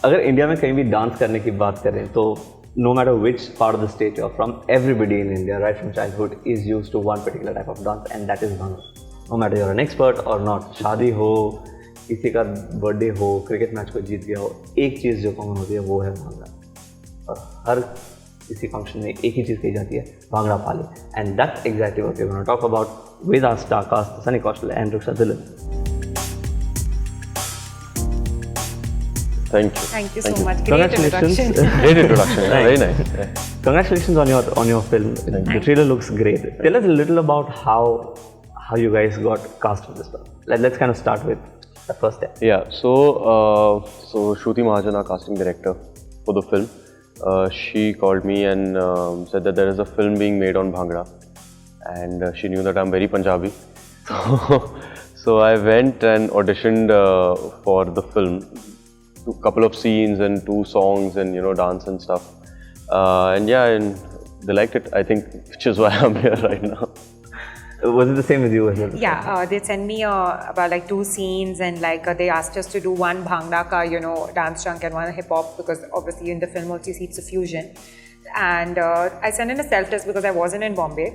अगर इंडिया में कहीं भी डांस करने की बात करें तो no matter which part of the state you're from, everybody in India right from childhood is used to one particular type of dance and that is Bhangra. No matter you're an expert or not, शादी हो, किसी का birthday हो, cricket match को जीत गया हो, एक चीज़ जो कॉमन होती है वो है भांगड़ा. और हर किसी फंक्शन में एक ही चीज़ कही जाती है, Bhangra Paa Le. And that's exactly what we are gonna talk about with our star cast Sunny Kaushal and Rukhsar Dhillon. Thank you. Thank you so much. Great Congratulations. introduction. Great introduction. Very nice. Yeah. Congratulations on your film. The trailer looks great. Tell us a little about how you guys got cast for this film. Let's kind of start with the first step. Yeah. So Shruti Mahajan, our casting director for the film, she called me and said that there is a film being made on Bhangra, and she knew that I'm very Punjabi. So I went and auditioned for the film. A couple of scenes and 2 songs and dance and stuff, and they liked it, I think, which is why I'm here right now. Was it the same with you as well? Yeah, they sent me about like 2 scenes and like they asked us to do one Bhangra ka, dance chunk and one hip hop, because obviously in the film also you see it's a fusion. And I sent in a self-test because I wasn't in Bombay.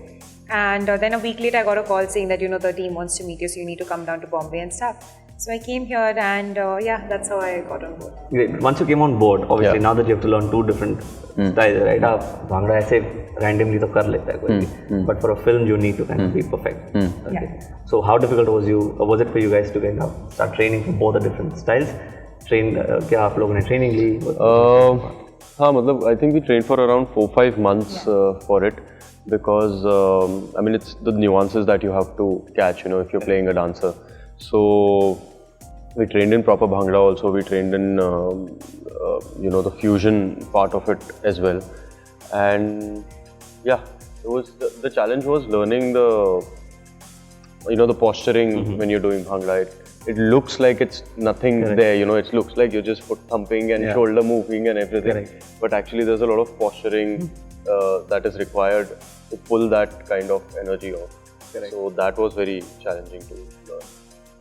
And then a week later I got a call saying that the team wants to meet you, so you need to come down to Bombay and stuff. So I came here and that's how I got on board. Great. Once you came on board, obviously now that you have to learn 2 different styles, right? Bhangra ऐसे randomly तो कर लेता है कोई भी, but for a film you need to kind of be perfect. Okay. Yeah. So how difficult was it for you guys to kind of start training for both the different styles? क्या आप लोगों ने training ली? हाँ, मतलब I think we trained for around 4-5 months for it, because I mean it's the nuances that you have to catch, if you're playing a dancer. So we trained in proper Bhangra also. We trained in the fusion part of it as well. And yeah, it was the challenge was learning the posturing when you're doing Bhangra. It looks like it's nothing there, it looks like you're just foot thumping and shoulder moving and everything. But actually there's a lot of posturing that is required to pull that kind of energy off. So that was very challenging to learn.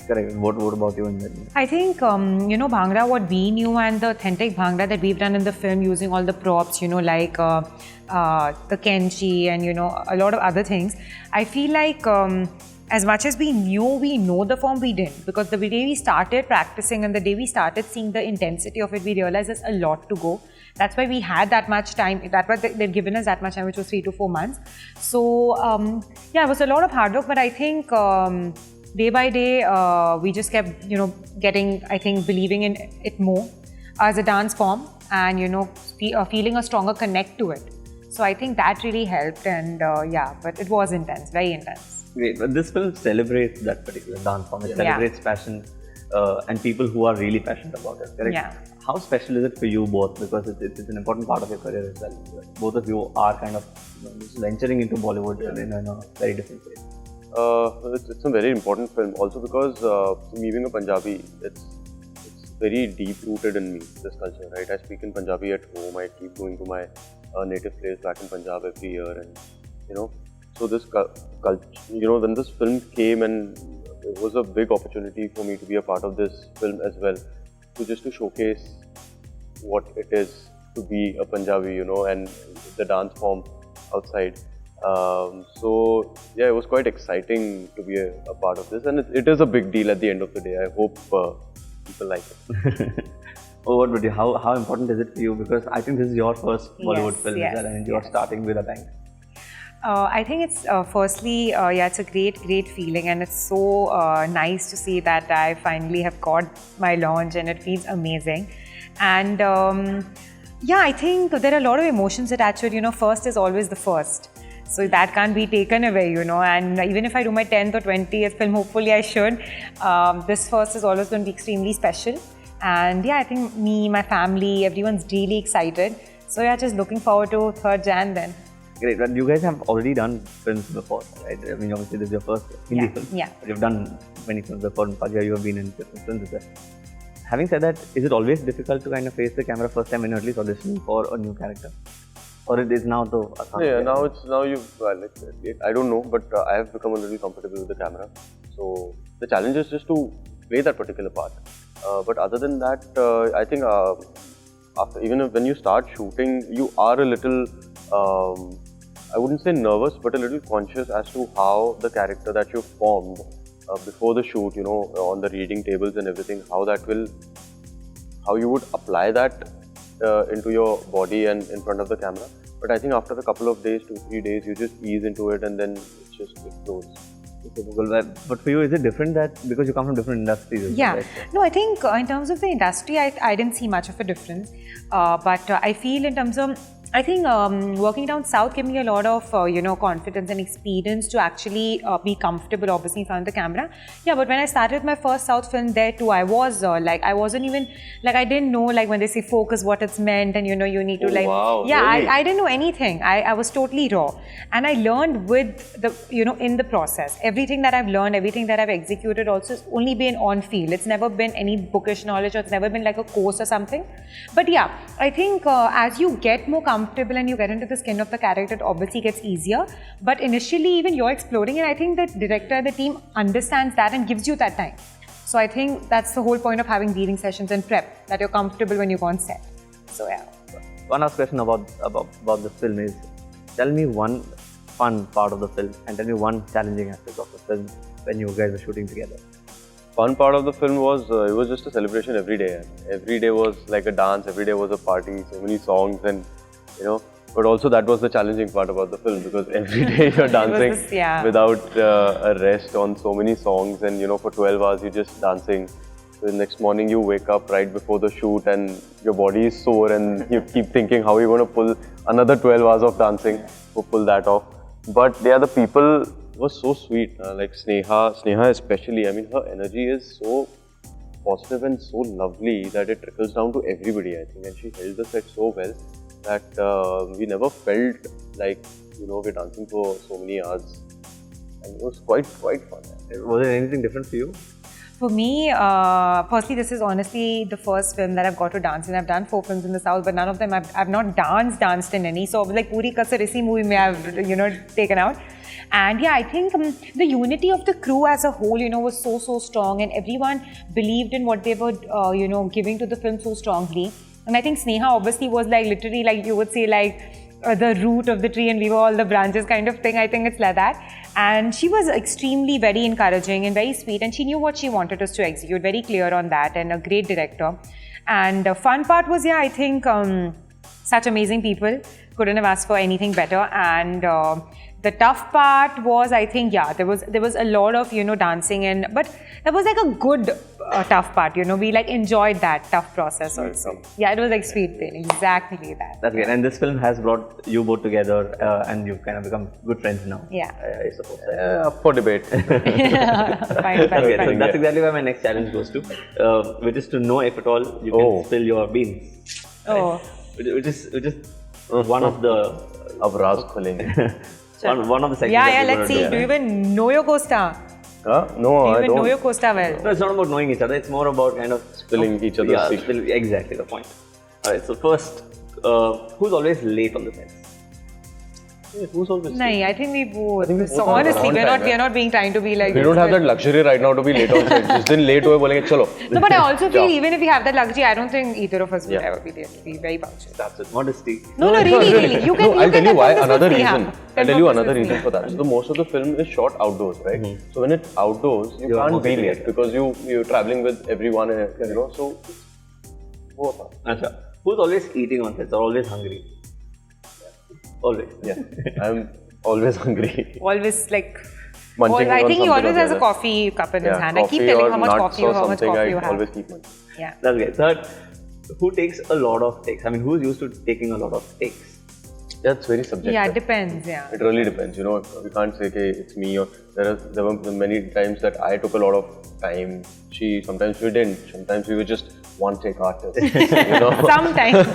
Correct. What about you? I think, Bhangra, what we knew and the authentic Bhangra that we've done in the film using all the props, like the kenchi and, a lot of other things. I feel like as much as we know the form, we didn't. Because the day we started practicing and the day we started seeing the intensity of it, we realized there's a lot to go. That's why we had that much time. That's why they've given us that much time, which was 3 to 4 months. So, it was a lot of hard work, but I think day by day, we just kept, getting, I think, believing in it more as a dance form and, feeling a stronger connect to it. So I think that really helped and but it was intense, very intense. Great, but this film celebrates that particular dance form. It celebrates passion and people who are really passionate about it, correct? Yeah. How special is it for you both? Because it's an important part of your career as well. Both of you are kind of venturing into Bollywood in a very different way. It's a very important film also because me being a Punjabi, it's very deep rooted in me, this culture, right? I speak in Punjabi at home. I keep going to my native place back in Punjab every year, and so this culture, when this film came, and it was a big opportunity for me to be a part of this film as well, to showcase what it is to be a Punjabi, and the dance form outside. So yeah, it was quite exciting to be a part of this, and it is a big deal at the end of the day. I hope people like it. Oh, what would you? How important is it for you? Because I think this is your first Bollywood film, and you're starting with a bang. I think it's firstly, it's a great feeling, and it's so nice to see that I finally have got my launch, and it feels amazing. And I think there are a lot of emotions attached to it. First is always the first. So that can't be taken away, and even if I do my 10th or 20th film, hopefully I should, this first is always going to be extremely special. And I think me, my family, everyone's really excited. So just looking forward to 3rd Jan then. Great, but you guys have already done films before, right? I mean, obviously this is your first Hindi film. Yeah. But you've done many films before. In Pagya, you have been in different films as well. Having said that, is it always difficult to kind of face the camera first time when you're at least auditioning for a new character? Or it is now though? I don't know, but I have become a little comfortable with the camera. So the challenge is just to play that particular part. But other than that, I think when you start shooting, you are a little, I wouldn't say nervous, but a little conscious as to how the character that you formed before the shoot, you know, on the reading tables and everything, how you would apply that into your body and in front of the camera. But I think after a couple of days, 2-3 days, you just ease into it and then it just flows. But for you, is it different that because you come from different industries? Yeah. Right? No, I think in terms of the industry, I didn't see much of a difference. But I feel in terms of, I think working down south gave me a lot of, confidence and experience to actually be comfortable, obviously, in front of the camera. Yeah, but when I started my first south film there too, I was I wasn't even, I didn't know, when they say focus, what it's meant, and, you need to, wow, yeah, really? I didn't know anything. I was totally raw. And I learned with the, in the process. Everything that I've learned, everything that I've executed also has only been on field. It's never been any bookish knowledge, or it's never been like a course or something. But yeah, I think as you get more comfortable and you get into the skin of the character, it obviously gets easier. But initially, even you're exploring, and I think the director, the team understands that and gives you that time. So I think that's the whole point of having reading sessions and prep, that you're comfortable when you go on set. So yeah. One last question about the film is, tell me one fun part of the film and tell me one challenging aspect of the film when you guys were shooting together. Fun part of the film was, it was just a celebration every day. Every day was like a dance, every day was a party, so many songs, and but also that was the challenging part about the film, because every day you're dancing without a rest on so many songs, and for 12 hours you're just dancing. So the next morning you wake up right before the shoot and your body is sore and you keep thinking how you're going to pull another 12 hours of dancing to pull that off. But the people were so sweet, like Sneha especially. I mean, her energy is so positive and so lovely that it trickles down to everybody, I think, and she held the set so well that we never felt like we're dancing for so many hours, and it was quite fun. Was there anything different for you? For me, firstly, this is honestly the first film that I've got to dance in. I've done 4 films in the South, but none of them I've not danced in any. So like puri kasar isi movie mein I've taken out. And yeah, I think the unity of the crew as a whole, was so strong, and everyone believed in what they were, giving to the film so strongly. And I think Sneha obviously was literally you would say the root of the tree and we were all the branches kind of thing. I think it's like that. And she was extremely very encouraging and very sweet, and she knew what she wanted us to execute, very clear on that, and a great director. And the fun part was, I think such amazing people, couldn't have asked for anything better. And the tough part was, I think, there was a lot of, dancing, but that was like a good tough part, we enjoyed that tough process also. Yeah, it was like sweet thing, exactly that. That's great. And this film has brought you both together and you've kind of become good friends now. Yeah. I suppose. Up for debate. Fine. So that's exactly where my next challenge goes to, which is to know if at all you can spill your beans. Oh. Which is one of the... Abraz khulenge. One of the sections. Yeah, let's see. Do you even know your co-star? No, I don't. Do you even know your co-star well? No, it's not about knowing each other. It's more about kind of spilling each other's secrets. Exactly the point. Alright, so first, who's always late on the set? Who's always late? No, I think we both. So honestly, we're not being trying to be like. We don't have that luxury right now to be late on set. Just then late hoye bolenge chalo. No, but I also feel even if we have that luxury, I don't think either of us will ever be there to be very punctual. That's it. Modesty. No, really. You can. I'll tell you why. Another reason. I'll tell you another reason for that. So most of the film is shot outdoors, right? So when it's outdoors, you can't be late because you're traveling with everyone, So both. Achha. Who's always eating on sets or always hungry? Always. Yeah. I'm always hungry. Always munching I on think he always has a other. coffee cup in his hand. I keep telling how much coffee or how much coffee you have. Always keep munching. Yeah. That's great. Third, who takes a lot of takes? I mean, who's used to taking a lot of takes? That's very subjective. Yeah, it depends. Yeah. It really depends. We can't say it's me, or there were many times that I took a lot of time. Sometimes we didn't. Sometimes we were just one take artists. Sometimes.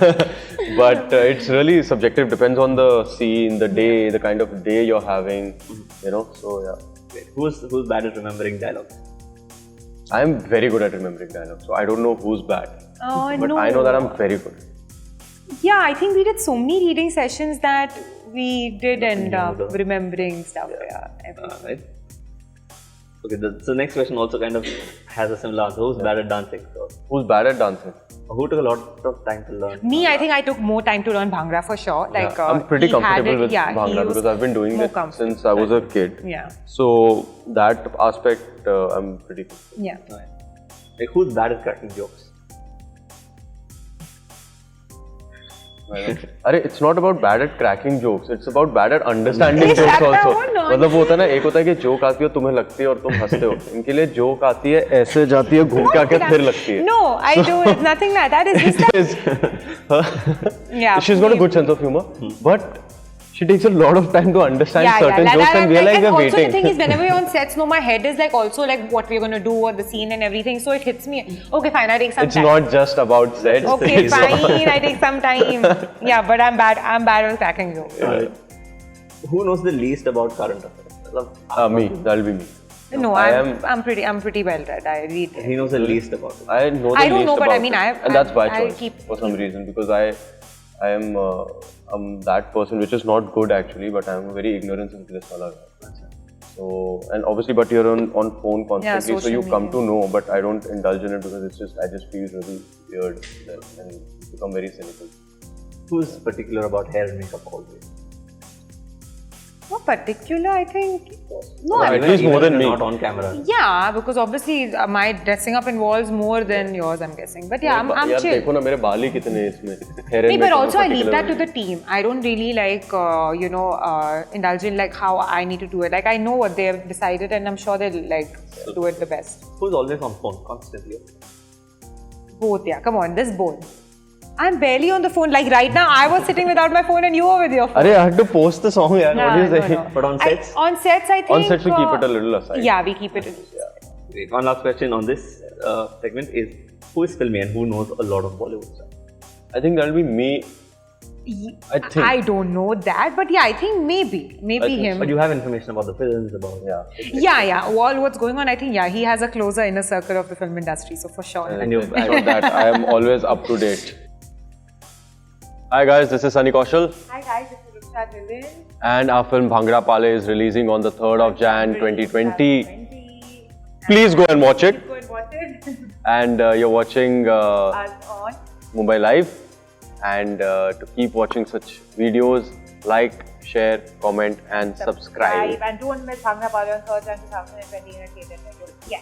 But it's really subjective. Depends on the scene, the day, the kind of day you're having. So yeah. Great. Who's bad at remembering dialogues? I'm very good at remembering dialogues. So I don't know who's bad. Oh, but I know that I'm very good. Yeah, I think we did so many reading sessions that we did end up remembering stuff. Right. Okay, so next question also kind of has a similar answer. Who's bad at dancing? So, Who's bad at dancing? who took a lot of time to learn? Me, I think I took more time to learn Bhangra for sure. Like I'm pretty he had comfortable it- with yeah, he Bhangra was because I've been doing more it comfortable. since I was a kid. Yeah. So that aspect, I'm pretty comfortable. Yeah. Like, who's bad at cracking jokes? अरे it's not about bad at cracking jokes, it's about bad at understanding Is jokes that also. the one? मतलब वो होता है ना, एक होता है कि जोक आती है और तुम्हें लगती है और तुम हंसते हो. इनके लिए जोक आती है, ऐसे जाती है, घूम के आके फिर लगती है. No, I do. It's nothing like that. It's just like, yeah. She's got a good sense of humor, but she takes a lot of time to understand Yeah, certain yeah, jokes and we are like, and we're also waiting. the thing is, whenever you're on sets, no, my head is like also like what we're gonna do or the scene and everything. So it hits me. Okay, fine, I take some It's time. not just about sets. Okay, fine, I take some time. Yeah, but I'm bad at cracking jokes. Who knows the least about current affairs? Me, that'll be me. No, I'm pretty well read. I read. He knows the least about it. I know the I don't least know, but about I mean, it. I- and that's by I'll choice keep- for some reason because I'm that person which is not good actually, but I'm a very ignorance and bliss wala guy. So and obviously, but you're on phone constantly, so social you come media. to know. But I don't indulge in it because I just feel really weird and become very cynical. Who's particular about hair and makeup always? Not particular, I think. No, At I mean, least more than me. Not on camera. yeah, because obviously my dressing up involves more than yours, I'm guessing. But yeah, I'm यार chill. देखो ना मेरे बाल ही कितने हैं इसमें. Hair and Nee, but makeup also I leave particular that to the team. I don't really like, indulge in like how I need to do it. Like I know what they've decided and I'm sure they'll like do it the best. Who's always on phone constantly? Both, yeah. Come on, this both. I'm barely on the phone. Like right now, I was sitting without my phone and you were with your phone. अरे I had to post the song यार. What do you say? But on sets? On sets, I think. On sets we keep it a little aside. Yeah, we keep it. Great. One last question on this segment is, who is filming and who knows a lot of Bollywood stuff? I think that'll be me. I think. I don't know that, but yeah, I think maybe think him. But you have information about the films, about... Yeah. All what's going on, I think, yeah, he has a closer inner circle of the film industry, so for sure. And you've... So that I am always up to date. Hi guys, this is Sunny Kaushal. Hi guys, this is Rukshar Dhillon. And our film Bhangra Paa is releasing on the 3rd of Jan 2020. Please go and watch it. Go and watch it. And you're watching Us on. Mumbai Live. And to keep watching such videos, like, share, comment and subscribe. And don't miss Bhangra Paa on 3rd Jan 2020 in a theatre. Yeah.